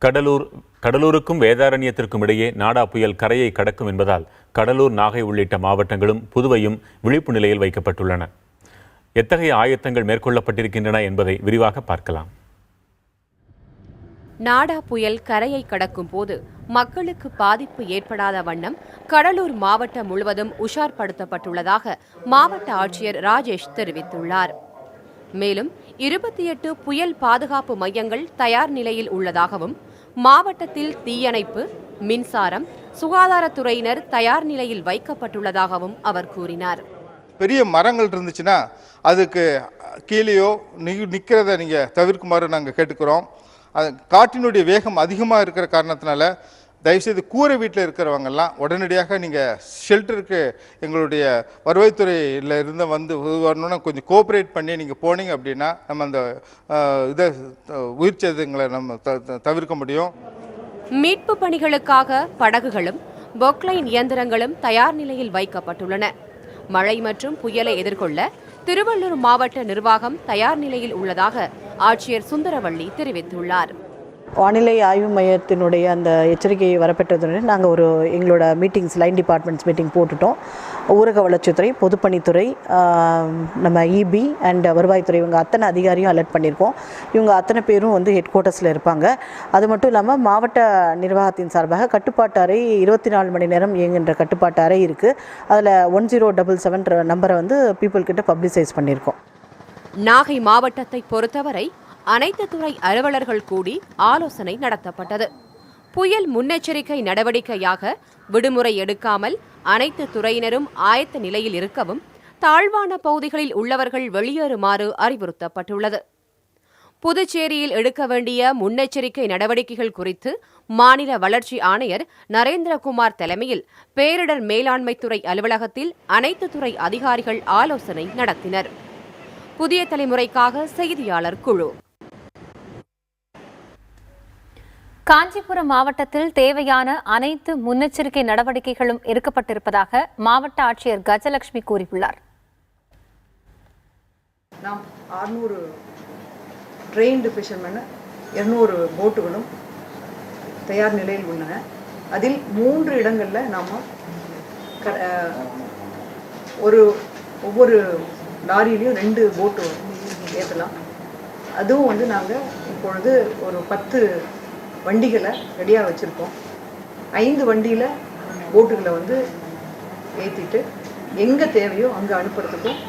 கடலூருக்கும் வேதாரண்யத்திற்கும் இடையே நாடா புயல் கரையை கடக்கும் என்பதால் கடலூர், நாகை உள்ளிட்ட மாவட்டங்களும் புதுவையும் விழிப்பு நிலையில் வைக்கப்பட்டுள்ளன. எத்தகைய ஆயத்தங்கள் மேற்கொள்ளப்பட்டிருக்கின்றன என்பதை விரிவாக பார்க்கலாம். நாடா புயல் கரையை கடக்கும் போது மக்களுக்கு பாதிப்பு ஏற்படாத வண்ணம் கடலூர் மாவட்டம் முழுவதும் உஷார்படுத்தப்பட்டுள்ளதாக மாவட்ட ஆட்சியர் ராஜேஷ் தெரிவித்துள்ளார். மேலும் 28 புயல் பாதுகாப்பு மையங்கள் தயார் நிலையில் உள்ளதாகவும், மாவட்டத்தில் தீயணைப்பு, மின்சாரம், சுகாதாரத்துறையினர் தயார் நிலையில் வைக்கப்பட்டுள்ளதாகவும் அவர் கூறினார். பெரிய மரங்கள் இருந்துச்சுன்னா அதுக்கு கீழேயோ நிற்கிறத நீங்கள் தவிர்க்குமாறு நாங்கள் கேட்டுக்கிறோம். காற்றினுடைய வேகம் அதிகமாக இருக்கிற காரணத்தினால தயவுசெய்து கூரை வீட்டில் இருக்கிறவங்கெல்லாம் உடனடியாக நீங்கள் ஷெல்டருக்கு எங்களுடைய வருவாய்த்துறையில் இருந்து வந்து வரணும்னா கொஞ்சம் கோஆப்ரேட் பண்ணி நீங்கள் போனீங்க அப்படின்னா நம்ம அந்த இதை உயிர் சேதங்களை நம்ம தவிர்க்க முடியும். மீட்பு பணிகளுக்காக படகுகளும் பொக்லைன் இயந்திரங்களும் தயார் நிலையில் வைக்கப்பட்டுள்ளன. மழை மற்றும் புயலை எதிர்கொள்ள திருவள்ளூர் மாவட்ட நிர்வாகம் தயார் நிலையில் உள்ளதாக ஆட்சியர் சுந்தரவள்ளி தெரிவித்துள்ளார். வானிலை ஆய்வு மையத்தினுடைய அந்த எச்சரிக்கையை வரப்பெற்றதுடன் நாங்கள் எங்களோட மீட்டிங்ஸ், லைன் டிபார்ட்மெண்ட்ஸ் மீட்டிங் போட்டுட்டோம். ஊரக வளர்ச்சித்துறை, பொதுப்பணித்துறை, நம்ம இபி அண்ட் வருவாய்த்துறை, இவங்க அத்தனை அதிகாரியும் அலர்ட் பண்ணியிருக்கோம். இவங்க அத்தனை பேரும் ஹெட் குவார்ட்டர்ஸில் இருப்பாங்க. அது மட்டும் இல்லாமல் மாவட்ட நிர்வாகத்தின் சார்பாக கட்டுப்பாட்டு அறை 24 மணி நேரம் இயங்குகின்ற கட்டுப்பாட்டு அறை இருக்குது. அதில் 1077 நம்பரை பீப்புள் கிட்ட பப்ளிசைஸ் பண்ணியிருக்கோம். நாகை மாவட்டத்தை பொறுத்தவரை அனைத்து துறை அலுவலர்கள் கூடி ஆலோசனை நடத்தப்பட்டது. புயல் முன்னெச்சரிக்கை நடவடிக்கையாக விடுமுறை எடுக்காமல் அனைத்து துறையினரும் ஆயத்த நிலையில் இருக்கவும், தாழ்வான பகுதிகளில் உள்ளவர்கள் வெளியேறுமாறு அறிவுறுத்தப்பட்டுள்ளது. புதுச்சேரியில் எடுக்க வேண்டிய முன்னெச்சரிக்கை நடவடிக்கைகள் குறித்து மாநில வளர்ச்சி ஆணையர் நரேந்திரகுமார் தலைமையில் பேரிடர் மேலாண்மைத்துறை அலுவலகத்தில் அனைத்து துறை அதிகாரிகள் ஆலோசனை நடத்தினர். புதிய தலைமுறைக்காக செய்தியாளர் குழு. காஞ்சிபுரம் மாவட்டத்தில் தேவையான அனைத்து முன்னெச்சரிக்கை நடவடிக்கைகளும் எடுக்கப்பட்டிருப்பதாக மாவட்ட ஆட்சியர் கஜலட்சுமி கூறியுள்ளார். நாம் 600 ட்ரெயின்டு ஃபிஷர்மேன், 200 போட்டுகளும் தயார் நிலையில் உள்ளன. அதில் 3 இடங்களில் நாம் ஒவ்வொரு லாரியிலையும் 2 போட்டு ஏற்றலாம். அதுவும் நாங்கள் இப்பொழுது ஒரு 10 வண்டிகளை ரெடியாக வச்சுருக்கோம். 5 வண்டியில் போட்டுகளை ஏற்றிட்டு எங்கே தேவையோ அங்கே அனுப்புறதுக்கும்